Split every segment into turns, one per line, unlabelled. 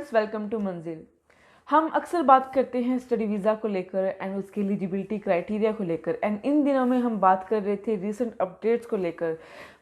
Friends, welcome to मंजिल। हम अक्सर बात करते हैं स्टडी वीज़ा को लेकर एंड उसके एलिजिबिलिटी क्राइटेरिया को लेकर, एंड इन दिनों में हम बात कर रहे थे रीसेंट अपडेट्स को लेकर,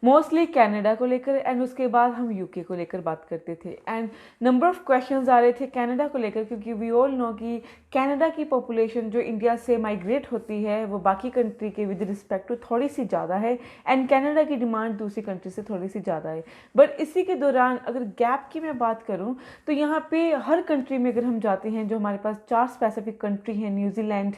मोस्टली कनाडा को लेकर, एंड उसके बाद हम यूके को लेकर बात करते थे। एंड नंबर ऑफ क्वेश्चंस आ रहे थे कनाडा को लेकर, क्योंकि वी ऑल नो कि कनाडा की पॉपुलेशन जो इंडिया से माइग्रेट होती है वो बाकी कंट्री के विद रिस्पेक्ट टू थोड़ी सी ज़्यादा है, एंड कनाडा की डिमांड दूसरी कंट्री से थोड़ी सी ज़्यादा है। बट इसी के दौरान अगर गैप की मैं बात करूँ तो यहाँ पे हर कंट्री में अगर हम जाते हैं, जो हमारे पास 4 स्पेसिफिक कंट्री हैं, New Zealand,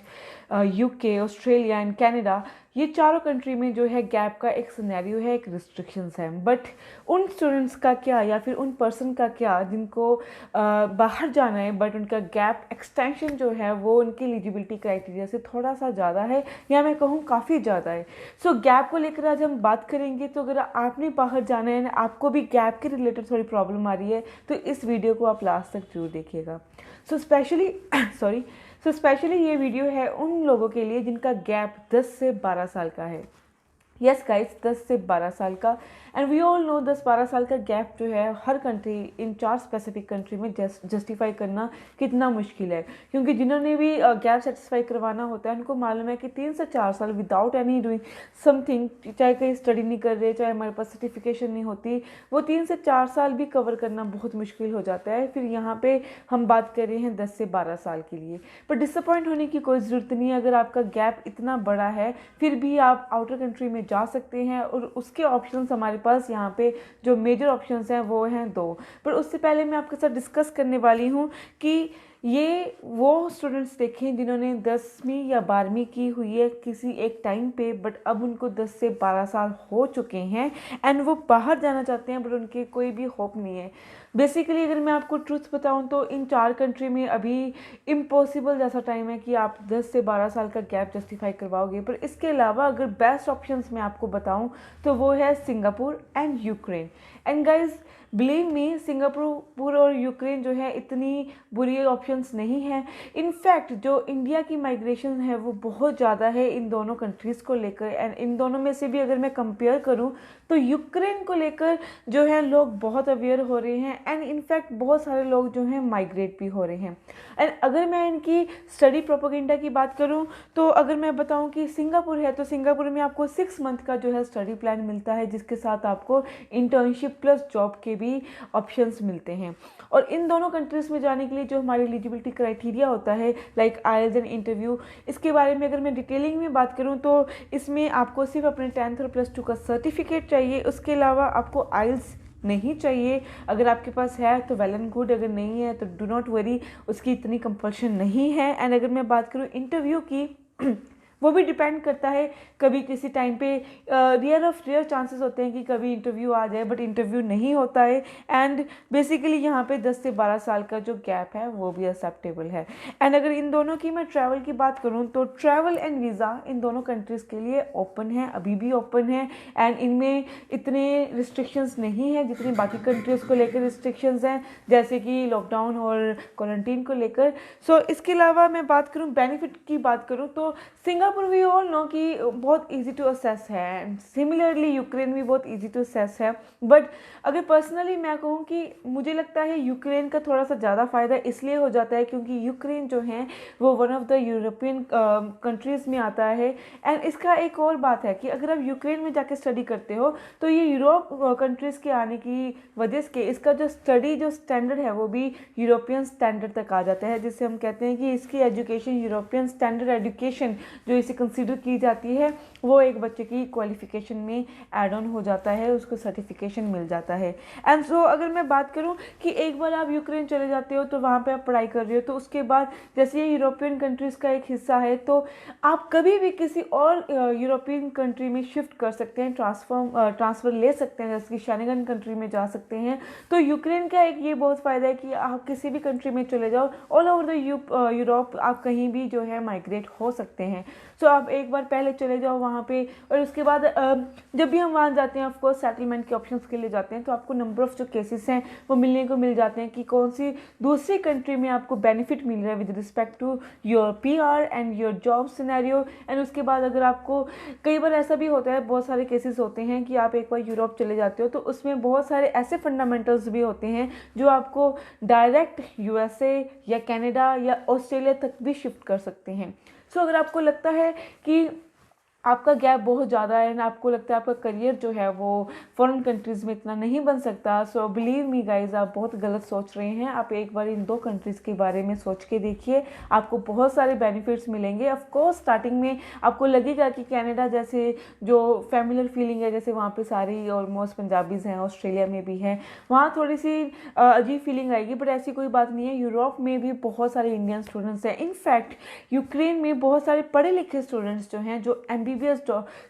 UK, Australia and Canada, ये चारों कंट्री में जो है गैप का एक सिनेरियो है, एक रिस्ट्रिक्शंस है। बट उन स्टूडेंट्स का क्या, या फिर उन पर्सन का क्या जिनको बाहर जाना है बट उनका गैप एक्सटेंशन जो है वो उनकी एलिजिबिलिटी क्राइटेरिया से थोड़ा सा ज़्यादा है, या मैं कहूँ काफ़ी ज़्यादा है। सो गैप को लेकर आज हम बात करेंगे। तो अगर आपने बाहर जाना है, आपको भी गैप के रिलेटेड थोड़ी प्रॉब्लम आ रही है, तो इस वीडियो को आप लास्ट तक जरूर देखिएगा। सो स्पेशली ये वीडियो है उन लोगों के लिए जिनका गैप 10 से 12 साल का है। यस गाइस, 10 से 12 साल का। एंड वी ऑल नो 10-12 साल का गैप जो है हर कंट्री, इन 4 स्पेसिफिक कंट्री में जस्टिफाई करना कितना मुश्किल है, क्योंकि जिन्होंने भी गैप सेटिस्फाई करवाना होता है उनको मालूम है कि 3 से 4 साल विदाउट एनी डूइंग समथिंग, चाहे कहीं स्टडी नहीं कर रहे, चाहे हमारे पास सर्टिफिकेशन नहीं होती, वो 3 से 4 साल भी कवर करना बहुत मुश्किल हो जाता है। फिर यहाँ पे हम बात कर रहे हैं 10 से 12 साल के लिए। पर डिसअपॉइंट होने की कोई ज़रूरत नहीं है। अगर आपका गैप इतना बड़ा है फिर भी आप आउटर कंट्री में जा सकते हैं, और उसके ऑप्शंस हमारे पास यहाँ पे जो मेजर ऑप्शंस हैं वो हैं 2। पर उससे पहले मैं आपके साथ डिस्कस करने वाली हूँ कि ये वो स्टूडेंट्स देखें जिन्होंने 10वीं या 12वीं की हुई है किसी एक टाइम पे, बट अब उनको 10 से 12 साल हो चुके हैं एंड वो बाहर जाना चाहते हैं, बट उनके कोई भी होप नहीं है। बेसिकली अगर मैं आपको ट्रूथ बताऊं तो इन 4 कंट्री में अभी इम्पॉसिबल जैसा टाइम है कि आप 10 से 12 साल का गैप जस्टिफाई करवाओगे। पर इसके अलावा अगर बेस्ट ऑप्शंस मैं आपको बताऊं तो वो है Singapore and Ukraine. And guys believe me, Singapore और यूक्रेन जो है इतनी बुरी ऑप्शंस नहीं हैं। इनफैक्ट जो इंडिया की माइग्रेशन है वो बहुत ज़्यादा है इन दोनों कंट्रीज़ को लेकर, एंड इन दोनों में से भी अगर मैं कंपेयर करूं तो यूक्रेन को लेकर जो है लोग बहुत अवेयर हो रहे हैं, एंड इनफैक्ट बहुत सारे लोग जो हैं माइग्रेट भी हो रहे हैं। एंड अगर मैं इनकी स्टडी प्रोपेगेंडा की बात करूं तो अगर मैं बताऊं कि सिंगापुर है तो सिंगापुर में आपको 6 मंथ का जो है स्टडी प्लान मिलता है, जिसके साथ आपको इंटर्नशिप प्लस जॉब के भी ऑप्शंस मिलते हैं। और इन दोनों कंट्रीज़ में जाने के लिए जो हमारी एलिजिबिलिटी क्राइटेरिया होता है, लाइक आइल्स एंड इंटरव्यू, इसके बारे में अगर मैं डिटेलिंग में बात करूं तो इसमें आपको सिर्फ अपने 10th और +2 का सर्टिफिकेट चाहिए। उसके अलावा आपको आइल्स नहीं चाहिए। अगर आपके पास है तो वेल एंड गुड, अगर नहीं है तो डू नॉट वरी, उसकी इतनी कंपल्शन नहीं है। एंड अगर मैं बात करूँ इंटरव्यू की वो भी डिपेंड करता है, कभी किसी टाइम पे रेयर चांसेस होते हैं कि कभी इंटरव्यू आ जाए, बट इंटरव्यू नहीं होता है। एंड बेसिकली यहाँ पे 10 से 12 साल का जो गैप है वो भी एक्सेप्टेबल है। एंड अगर इन दोनों की मैं ट्रैवल की बात करूँ तो ट्रैवल एंड वीज़ा इन दोनों कंट्रीज़ के लिए ओपन है, अभी भी ओपन है, एंड इनमें इतने रिस्ट्रिक्शंस नहीं है जितनी बाकी कंट्रीज़ को लेकर रिस्ट्रिक्शंस हैं, जैसे कि लॉकडाउन और क्वारंटीन को लेकर। सो इसके अलावा मैं बात करूँ बेनिफिट की बात करूँ तो सिंगापुर वी ऑल नो कि बहुत इजी टू असेस है, सिमिलरली यूक्रेन भी बहुत इजी टू असेस है। बट अगर पर्सनली मैं कहूँ कि मुझे लगता है यूक्रेन का थोड़ा सा ज़्यादा फ़ायदा इसलिए हो जाता है क्योंकि यूक्रेन जो है वो one of the European countries में आता है। एंड इसका एक और बात है कि अगर आप यूक्रेन में जाके स्टडी करते हो तो ये यूरोप कंट्रीज़ के आने की वजह से इसका जो स्टडी जो स्टैंडर्ड है वो भी यूरोपियन स्टैंडर्ड तक आ जाता है, जिससे हम कहते हैं कि इसकी एजुकेशन यूरोपियन स्टैंडर्ड एजुकेशन जो इसे कंसीडर की जाती है वो एक बच्चे की क्वालिफिकेशन में ऐड ऑन हो जाता है, उसको सर्टिफिकेशन मिल जाता है। एंड सो अगर मैं बात करूं कि एक बार आप यूक्रेन चले जाते हो तो वहाँ पे आप पढ़ाई कर रहे हो, तो उसके बाद जैसे ये यूरोपियन कंट्रीज़ का एक हिस्सा है तो आप कभी भी किसी और यूरोपियन कंट्री में शिफ्ट कर सकते हैं, ट्रांसफ़र ले सकते हैं, जैसे कि शेंगन कंट्री में जा सकते हैं। तो यूक्रेन का एक ये बहुत फ़ायदा है कि आप किसी भी कंट्री में चले जाओ, ऑल ओवर द यूरोप आप कहीं भी जो है माइग्रेट हो सकते हैं। सो आप एक बार पहले चले जाओ वहाँ पे, और उसके बाद जब भी हम वहाँ जाते हैं ऑफकोर्स सेटलमेंट के ऑप्शंस के लिए जाते हैं, तो आपको नंबर ऑफ़ जो केसेस हैं वो मिलने को मिल जाते हैं कि कौन सी दूसरी कंट्री में आपको बेनिफिट मिल रहा है with respect to your PR and your job scenario. And उसके बाद अगर आपको, कई बार ऐसा भी होता है, बहुत सारे केसेस होते हैं कि आप एक बार यूरोप चले जाते हो तो उसमें बहुत सारे ऐसे फंडामेंटल्स भी होते हैं जो आपको डायरेक्ट USA या कनाडा या ऑस्ट्रेलिया तक भी शिफ्ट कर सकते हैं। सो अगर आपको लगता है कि आपका गैप बहुत ज़्यादा है ना, आपको लगता है आपका करियर जो है वो फॉरेन कंट्रीज़ में इतना नहीं बन सकता, सो बिलीव मी गाइज, आप बहुत गलत सोच रहे हैं। आप एक बार इन 2 कंट्रीज़ के बारे में सोच के देखिए, आपको बहुत सारे बेनिफिट्स मिलेंगे। ऑफ कोर्स स्टार्टिंग में आपको लगेगा कि कनाडा जैसे जो फैमिलियर फीलिंग है, जैसे वहाँ पे सारी ऑलमोस्ट पंजाबीज़ हैं, ऑस्ट्रेलिया में भी हैं, वहाँ थोड़ी सी अजीब फीलिंग आएगी, बट ऐसी कोई बात नहीं है। यूरोप में भी बहुत सारे इंडियन स्टूडेंट्स हैं, इनफैक्ट यूक्रेन में बहुत सारे पढ़े लिखे स्टूडेंट्स जो हैं जो MBBS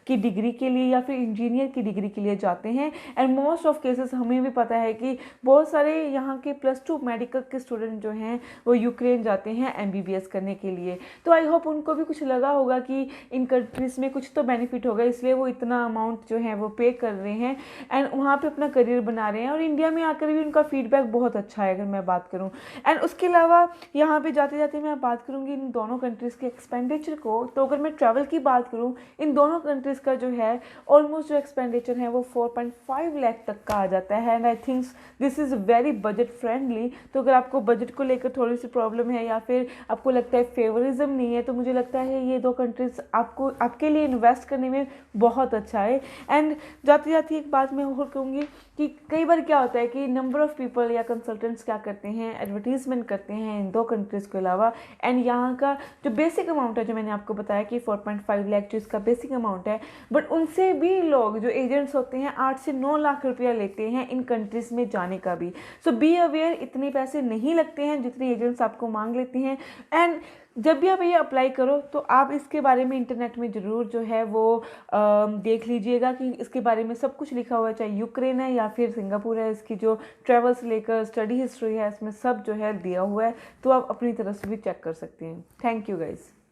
की डिग्री के लिए या फिर इंजीनियर की डिग्री के लिए जाते हैं। एंड मोस्ट ऑफ केसेस हमें भी पता है कि बहुत सारे यहाँ के +2 मेडिकल के स्टूडेंट जो हैं वो यूक्रेन जाते हैं MBBS करने के लिए। तो आई होप उनको भी कुछ लगा होगा कि इन कंट्रीज़ में कुछ तो बेनिफिट होगा, इसलिए वो इतना अमाउंट जो है वो पे कर रहे हैं एंड वहाँ पे अपना करियर बना रहे हैं। और इंडिया में आकर भी उनका फीडबैक बहुत अच्छा है अगर मैं बात करूँ। एंड उसके अलावा यहाँ पे जाते जाते मैं बात करूँगी इन दोनों कंट्रीज़ के एक्सपेंडिचर को। तो अगर मैं ट्रैवल की बात करूँ, इन दोनों कंट्रीज़ का जो है ऑलमोस्ट जो एक्सपेंडिचर है वो 4.5 लाख तक का आ जाता है। And I think this is very budget friendly. तो अगर आपको बजट को लेकर थोड़ी सी प्रॉब्लम है या फिर आपको लगता है फेवरिज्म नहीं है, तो मुझे लगता है ये 2 कंट्रीज़ आपको आपके लिए इन्वेस्ट करने में बहुत अच्छा है। एंड जाते जाते एक बात मैं और कहूँगी कि कई बार क्या होता है कि नंबर ऑफ़ पीपल या कंसल्टेंट्स क्या करते हैं, एडवर्टीजमेंट करते हैं इन 2 कंट्रीज़ के अलावा, एंड यहाँ का जो बेसिक अमाउंट है जो मैंने आपको बताया कि 4.5 लाख जो इसका बेसिक अमाउंट है, बट उनसे भी लोग जो एजेंट्स होते हैं 8 से 9 लाख रुपया लेते हैं इन कंट्रीज़ में जाने का भी। सो बी अवेयर, इतने पैसे नहीं लगते हैं जितने एजेंट्स आपको मांग लेते हैं। एंड जब भी आप ये अप्लाई करो तो आप इसके बारे में इंटरनेट में ज़रूर जो है वो देख लीजिएगा कि इसके बारे में सब कुछ लिखा हुआ है, चाहे यूक्रेन है या फिर सिंगापुर है, इसकी जो ट्रैवल से लेकर स्टडी हिस्ट्री है इसमें सब जो है दिया हुआ है, तो आप अपनी तरफ से भी चेक कर सकते हैं। Thank you guys.